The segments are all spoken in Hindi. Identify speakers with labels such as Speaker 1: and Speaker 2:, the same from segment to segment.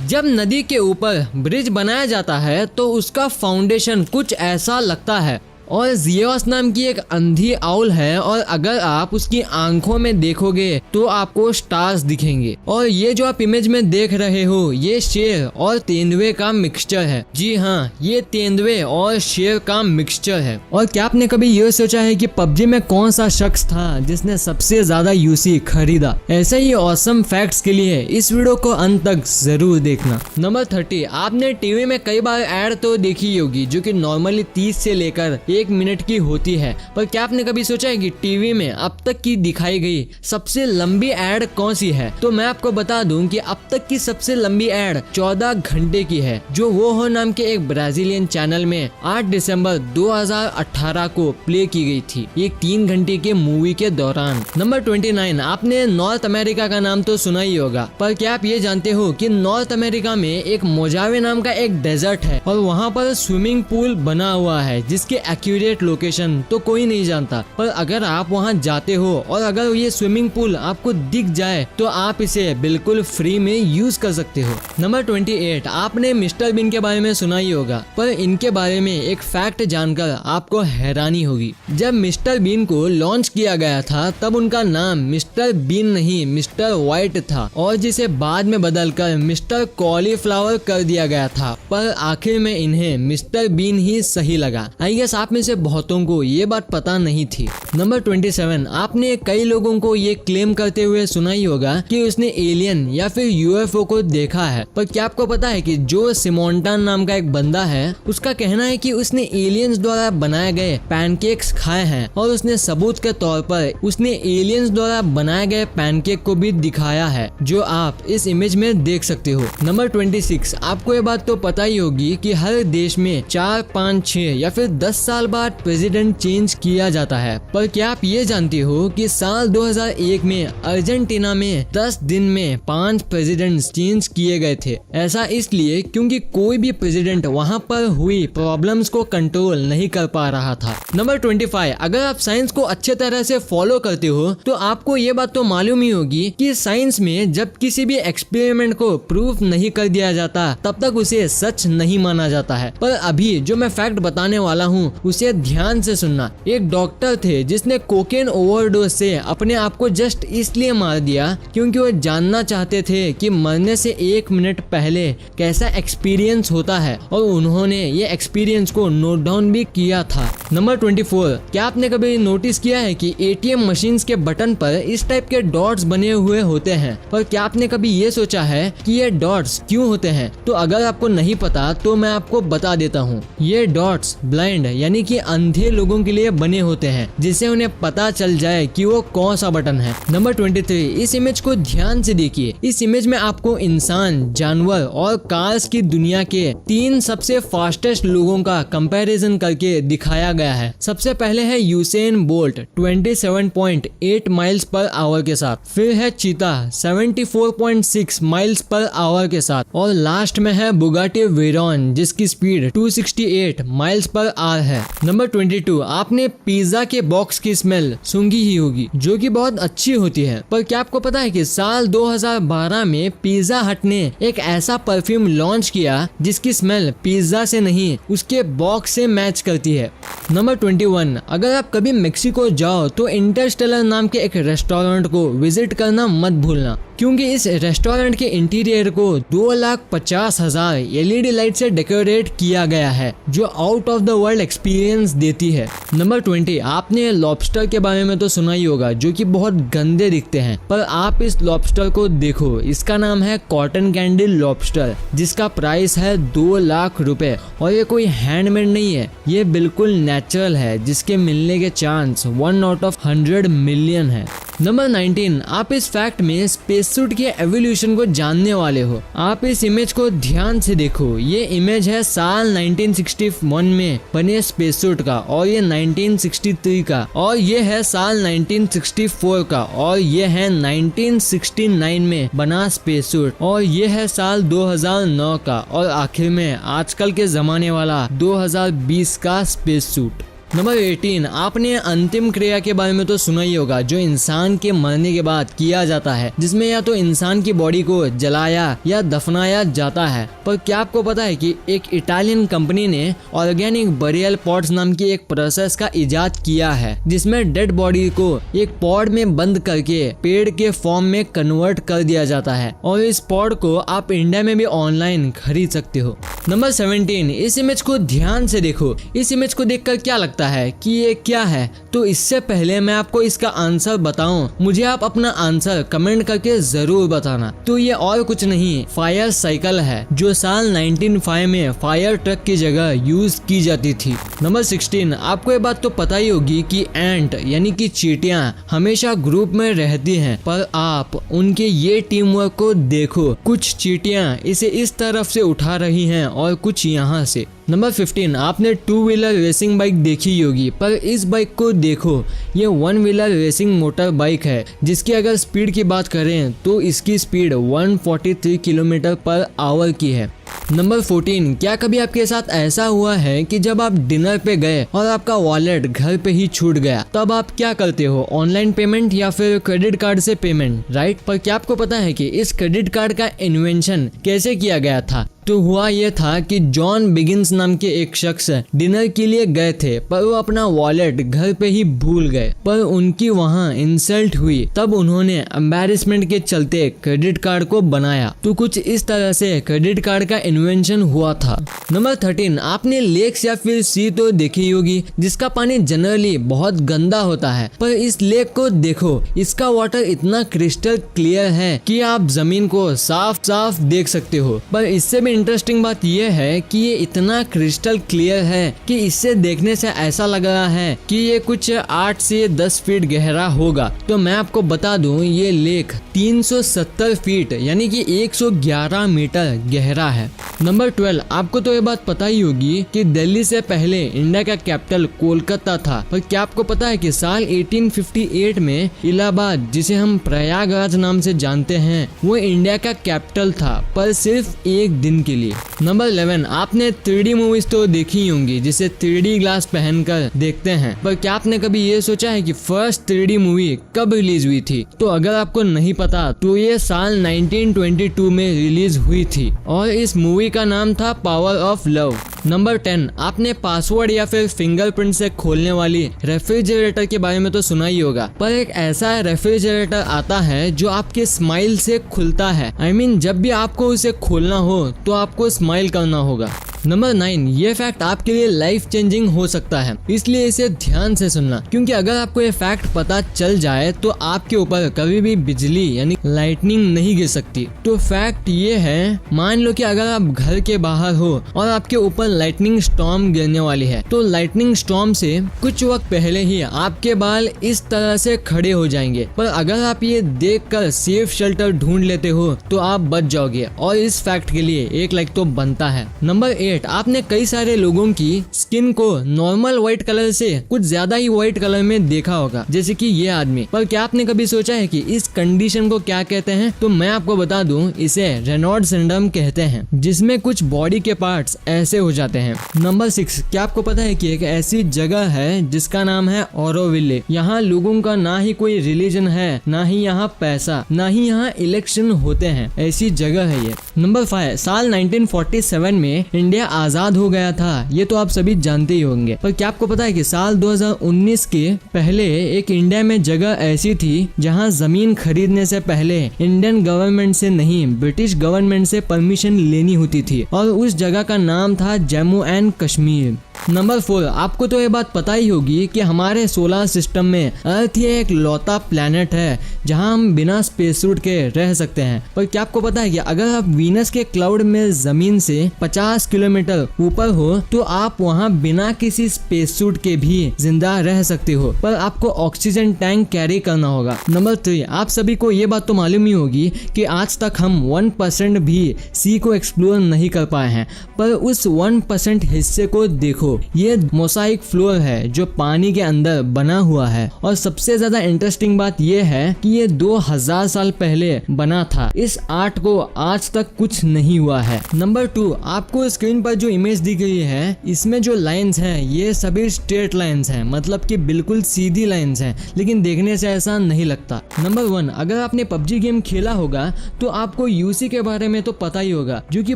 Speaker 1: जब नदी के ऊपर ब्रिज बनाया जाता है तो उसका फाउंडेशन कुछ ऐसा लगता है। और जियोस नाम की एक अंधी आउल है और अगर आप उसकी आंखों में देखोगे तो आपको स्टार्स दिखेंगे। और ये जो आप इमेज में देख रहे हो ये शेर और तेंदुए का मिक्सचर है। जी हाँ, ये तेंदुए और शेर का मिक्सचर है। और क्या आपने कभी ये सोचा है कि पबजी में कौन सा शख्स था जिसने सबसे ज्यादा यूसी खरीदा? ऐसे ही ऑसम फैक्ट्स के लिए इस वीडियो को अंत तक जरूर देखना। नंबर 30, आपने टीवी में कई बार एड तो देखी होगी जो कि नॉर्मली 30 से लेकर 1 मिनट की होती है, पर क्या आपने कभी सोचा है कि टीवी में अब तक की दिखाई गई सबसे लंबी एड कौन सी है? तो मैं आपको बता दूं कि अब तक की सबसे लंबी एड 14 घंटे की है, जो वो हो नाम के एक ब्राजीलियन चैनल में 8 दिसंबर 2018 को प्ले की गई थी, एक 3 घंटे के मूवी के दौरान। नंबर 29, आपने नॉर्थ अमेरिका का नाम तो सुना ही होगा, पर क्या आप ये जानते हो कि नॉर्थ अमेरिका में एक मोजावे नाम का एक डेजर्ट है और वहाँ पर स्विमिंग पूल बना हुआ है जिसके एक्यूरेट लोकेशन तो कोई नहीं जानता, पर अगर आप वहां जाते हो और अगर ये स्विमिंग पूल आपको दिख जाए तो आप इसे बिल्कुल फ्री में यूज कर सकते हो। नंबर 28, आपने मिस्टर बीन के बारे में सुना ही होगा, पर इनके बारे में एक फैक्ट जानकर आपको हैरानी होगी। जब मिस्टर बीन को लॉन्च किया गया था तब उनका नाम मिस्टर बीन नहीं मिस्टर व्हाइट था और जिसे बाद में बदलकर मिस्टर कॉलीफ्लावर कर दिया गया था, पर आखिर में इन्हें मिस्टर बीन ही सही लगा। आई गेस आप में से बहुतों को ये बात पता नहीं थी। नंबर 27, आपने कई लोगों को ये क्लेम करते हुए सुना ही होगा कि उसने एलियन या फिर यूएफओ को देखा है, पर क्या आपको पता है कि जो सिमोंटन नाम का एक बंदा है उसका कहना है कि उसने एलियंस द्वारा बनाए गए पैनकेक्स खाए हैं और उसने सबूत के तौर पर उसने एलियंस द्वारा बनाए गए पैनकेक को भी दिखाया है, जो आप इस इमेज में देख सकते हो। नंबर 26, आपको ये बात तो पता ही होगी कि हर देश में 4, 5, 6 या फिर 10 साल बाद प्रेसिडेंट चेंज किया जाता है, पर क्या आप ये जानते हो कि साल 2001 में अर्जेंटीना में 10 दिन में 5 प्रेसिडेंट चेंज किए गए थे। ऐसा इसलिए क्योंकि कोई भी प्रेसिडेंट वहां पर हुई प्रॉब्लम्स को कंट्रोल नहीं कर पा रहा था। नंबर 25, अगर आप साइंस को अच्छे तरह से फॉलो करते हो तो आपको ये बात तो मालूम ही होगी कि साइंस में जब किसी भी एक्सपेरिमेंट को प्रूफ नहीं कर दिया जाता तब तक उसे सच नहीं माना जाता है। पर अभी जो मैं फैक्ट बताने वाला हूँ उसे ध्यान से सुनना। एक डॉक्टर थे जिसने कोकेन ओवरडोज से अपने आप को जस्ट इसलिए मार दिया क्योंकि वो जानना चाहते थे कि मरने से 1 मिनट पहले कैसा एक्सपीरियंस होता है और उन्होंने ये एक्सपीरियंस को नोट डाउन भी किया था। नंबर 24, क्या आपने कभी नोटिस किया है कि एटीएम मशीन्स के बटन पर इस टाइप के डॉट्स बने हुए होते हैं, पर क्या आपने कभी ये सोचा है कि ये डॉट्स क्यों होते हैं? तो अगर आपको नहीं पता तो मैं आपको बता देता हूँ। ये डॉट्स ब्लाइंड यानी कि अंधे लोगों के लिए बने होते हैं जिससे उन्हें पता चल जाए कि वो कौन सा बटन है। नंबर 23, इस इमेज को ध्यान से देखिए। इस इमेज में आपको इंसान, जानवर और कार्स की दुनिया के 3 सबसे फास्टेस्ट लोगों का कंपैरिजन करके दिखाया गया है। सबसे पहले है Usain bolt 27.8 miles per hour के साथ, फिर है चीता 74.6 माइल्स पर आवर के साथ और लास्ट में है बुगाटी वेरॉन जिसकी स्पीड 268 माइल्स पर आवर है। नंबर 22, आपने पिज्जा के बॉक्स की स्मेल सूंघी ही होगी जो कि बहुत अच्छी होती है, पर क्या आपको पता है कि साल 2012 में पिज्जा हट ने एक ऐसा परफ्यूम लॉन्च किया जिसकी स्मेल पिज्जा से नहीं उसके बॉक्स से मैच करती है। नंबर 21, अगर आप कभी मेक्सिको जाओ तो इंटरस्टेलर नाम के एक रेस्टोरेंट को विजिट करना मत भूलना, क्योंकि इस रेस्टोरेंट के इंटीरियर को 2,50,000 LED लाइट से डेकोरेट किया गया है जो out of the world experience देती है। नंबर 20, आपने लॉबस्टर के बारे में तो सुना ही होगा जो कि बहुत गंदे दिखते हैं, पर आप इस लॉबस्टर को देखो। इसका नाम है कॉटन कैंडी लॉबस्टर जिसका प्राइस है 2 लाख रुपए और ये कोई हैंडमेड नहीं है, ये बिल्कुल नेचुरल है जिसके मिलने के चांस 1 आउट ऑफ 100 मिलियन है। नंबर 19, आप इस फैक्ट में स्पेस सूट के एवोल्यूशन को जानने वाले हो। आप इस इमेज को ध्यान से देखो। ये इमेज है साल 1961 में बने स्पेस सूट का और ये 1963 का और ये है साल 1964 का और ये है 1969 में बना स्पेस सूट और ये है साल 2009 का और आखिर में आजकल के जमाने वाला 2020 का स्पेस सूट। नंबर 18, आपने अंतिम क्रिया के बारे में तो सुना ही होगा, जो इंसान के मरने के बाद किया जाता है, जिसमें या तो इंसान की बॉडी को जलाया या दफनाया जाता है। पर क्या आपको पता है कि एक इटालियन कंपनी ने ऑर्गेनिक बरियल पॉट्स नाम की एक प्रोसेस का इजाद किया है, जिसमें डेड बॉडी को एक पॉड में बंद करके पेड़ के फॉर्म में कन्वर्ट कर दिया जाता है और इस पॉड को आप इंडिया में भी ऑनलाइन खरीद सकते हो। नंबर 17, इस इमेज को ध्यान से देखो। इस इमेज को देखकर क्या लगता है कि ये क्या है? तो इससे पहले मैं आपको इसका आंसर बताऊं, मुझे आप अपना आंसर कमेंट करके जरूर बताना। तो ये और कुछ नहीं, फायर साइकिल है, जो साल 1905 में फायर ट्रक की जगह यूज की जाती थी। नंबर 16, आपको ये बात तो पता ही होगी कि एंट यानी कि चींटियां हमेशा ग्रुप में रहती हैं, पर आप उनके ये टीम वर्क को देखो। कुछ चींटियां इसे इस तरफ से उठा रही हैं और कुछ यहाँ से। नंबर 15, आपने 2 व्हीलर रेसिंग बाइक देखी होगी, पर इस बाइक को देखो, ये 1 व्हीलर रेसिंग मोटर बाइक है, जिसकी अगर स्पीड की बात करें तो इसकी स्पीड 143 किलोमीटर पर आवर की है। नंबर 14, क्या कभी आपके साथ ऐसा हुआ है कि जब आप डिनर पे गए और आपका वॉलेट घर पे ही छूट गया, तब आप क्या करते हो? ऑनलाइन पेमेंट या फिर क्रेडिट कार्ड से पेमेंट, राइट? पर क्या आपको पता है कि इस क्रेडिट कार्ड का इन्वेंशन कैसे किया गया था? तो हुआ यह था कि जॉन बिगिंस नाम के एक शख्स डिनर के लिए गए थे, पर वो अपना वॉलेट घर पे ही भूल गए, पर उनकी वहाँ इंसल्ट हुई, तब उन्होंने एम्बैरेसमेंट के चलते क्रेडिट कार्ड को बनाया। तो कुछ इस तरह से क्रेडिट कार्ड का इन्वेंशन हुआ था। नंबर 13, आपने लेक्स या फिर सी तो देखी होगी, जिसका पानी जनरली बहुत गंदा होता है, पर इस लेक को देखो, इसका वाटर इतना क्रिस्टल क्लियर है कि आप जमीन को साफ साफ देख सकते हो। पर इससे भी इंटरेस्टिंग बात यह है कि ये इतना क्रिस्टल क्लियर है कि इससे देखने से ऐसा लग रहा है कि ये कुछ 8 से 10 फीट गहरा होगा। तो मैं आपको बता दूं, ये लेक 370 फीट यानी कि 111 मीटर गहरा है। नंबर 12, आपको तो ये बात पता ही होगी कि दिल्ली से पहले इंडिया का कैपिटल कोलकाता था, पर क्या आपको पता है कि साल 1858 में इलाहाबाद, जिसे हम प्रयागराज नाम से जानते हैं, वो इंडिया का कैपिटल था, पर सिर्फ एक दिन के लिए। नंबर 11, आपने 3D मूवीज तो देखी ही होंगी, जिसे 3D ग्लास पहनकर देखते हैं, पर क्या आपने कभी ये सोचा है कि फर्स्ट 3D मूवी कब रिलीज हुई थी? तो अगर आपको नहीं पता तो ये साल 1922 में रिलीज हुई थी और इस मूवी का नाम था पावर ऑफ लव। नंबर 10, आपने पासवर्ड या फिर फिंगरप्रिंट से खोलने वाली रेफ्रिजरेटर के बारे में तो सुना ही होगा, पर एक ऐसा रेफ्रिजरेटर आता है जो आपके स्माइल से खुलता है। I mean, जब भी आपको उसे खोलना हो तो आपको स्माइल करना होगा। नंबर 9, ये फैक्ट आपके लिए लाइफ चेंजिंग हो सकता है, इसलिए इसे ध्यान से सुनना, क्योंकि अगर आपको ये फैक्ट पता चल जाए तो आपके ऊपर कभी भी बिजली यानी लाइटनिंग नहीं गिर सकती। तो फैक्ट ये है, मान लो कि अगर आप घर के बाहर हो और आपके ऊपर लाइटनिंग स्टॉर्म गिरने वाली है, तो लाइटनिंग स्टॉर्म से कुछ वक्त पहले ही आपके बाल इस तरह से खड़े हो जाएंगे, पर अगर आप ये देखकर सेफ शेल्टर ढूंढ लेते हो तो आप बच जाओगे, और इस फैक्ट के लिए 1 लाइक तो बनता है। नंबर 8, आपने कई सारे लोगों की स्किन को नॉर्मल व्हाइट कलर से कुछ ज्यादा ही व्हाइट कलर में देखा होगा, जैसे कि ये आदमी, पर क्या आपने कभी सोचा है कि इस कंडीशन को क्या कहते हैं? तो मैं आपको बता दूं, इसे रेनॉल्ड सिंड्रोम कहते हैं, जिसमें कुछ बॉडी के पार्ट्स ऐसे हो जाते हैं। नंबर 6, क्या आपको पता है कि एक ऐसी जगह है जिसका नाम है ऑरोविले? यहाँ लोगों का ना ही कोई रिलीजन है, ना ही यहाँ पैसा, ना ही यहाँ इलेक्शन होते हैं, ऐसी जगह है ये। नंबर 5, साल 1947 में इंडिया आजाद हो गया था, ये तो आप सभी जानते ही होंगे, पर क्या आपको पता है कि साल 2019 के पहले एक इंडिया में जगह ऐसी थी जहां जमीन खरीदने से पहले इंडियन गवर्नमेंट से नहीं, ब्रिटिश गवर्नमेंट से परमिशन लेनी होती थी, और उस जगह का नाम था जम्मू एंड कश्मीर। नंबर 4, आपको तो ये बात पता ही होगी कि हमारे सोलर सिस्टम में अर्थ ये एक लौता प्लैनेट है जहां हम बिना स्पेस सूट के रह सकते हैं, पर क्या आपको पता है कि अगर आप वीनस के क्लाउड में जमीन से 50 किलोमीटर ऊपर हो तो आप वहां बिना किसी स्पेस सूट के भी जिंदा रह सकते हो, पर आपको ऑक्सीजन टैंक कैरी करना होगा। नंबर 3, आप सभी को ये बात तो मालूम ही होगी कि आज तक हम 1% भी सी को एक्सप्लोर नहीं कर पाए हैं, पर उस 1% हिस्से को देखो, देखो, ये मोसाइक फ्लोर है जो पानी के अंदर बना हुआ है। और सबसे ज्यादा इंटरेस्टिंग बात ये है कि ये 2000 साल पहले बना था। इस आर्ट को आज तक कुछ नहीं हुआ है। नंबर 2, आपको स्क्रीन पर जो इमेज दी गई है, इसमें जो लाइंस हैं ये सभी स्ट्रेट लाइंस हैं, मतलब कि बिल्कुल सीधी लाइंस हैं, लेकिन देखने से ऐसा नहीं लगता। नंबर 1, अगर आपने पबजी गेम खेला होगा तो आपको यूसी के बारे में तो पता ही होगा, जो कि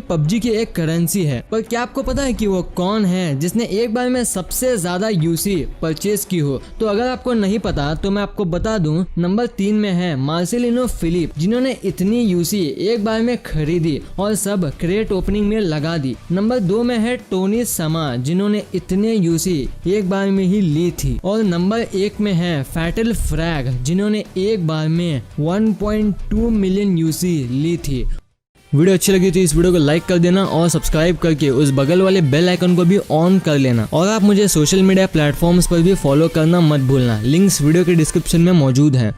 Speaker 1: पबजी की एक करेंसी है। पर क्या आपको पता है कि वो कौन है जिसने एक बार में सबसे ज्यादा यूसी परचेज की हो? तो अगर आपको नहीं पता तो मैं आपको बता दूं, नंबर 3 में है मार्सेलिनो फिलिप, जिन्होंने इतनी यूसी एक बार में खरीदी और सब क्रेट ओपनिंग में लगा दी। नंबर 2 में है टोनी समा, जिन्होंने इतने यूसी एक बार में ही ली थी। और नंबर 1 में है फैटल फ्रैग, जिन्होंने एक बार में 1.2 मिलियन यूसी ली थी। वीडियो अच्छी लगी तो इस वीडियो को लाइक कर देना और सब्सक्राइब करके उस बगल वाले बेल आइकन को भी ऑन कर लेना। और आप मुझे सोशल मीडिया प्लेटफॉर्म्स पर भी फॉलो करना मत भूलना। लिंक्स वीडियो के डिस्क्रिप्शन में मौजूद हैं।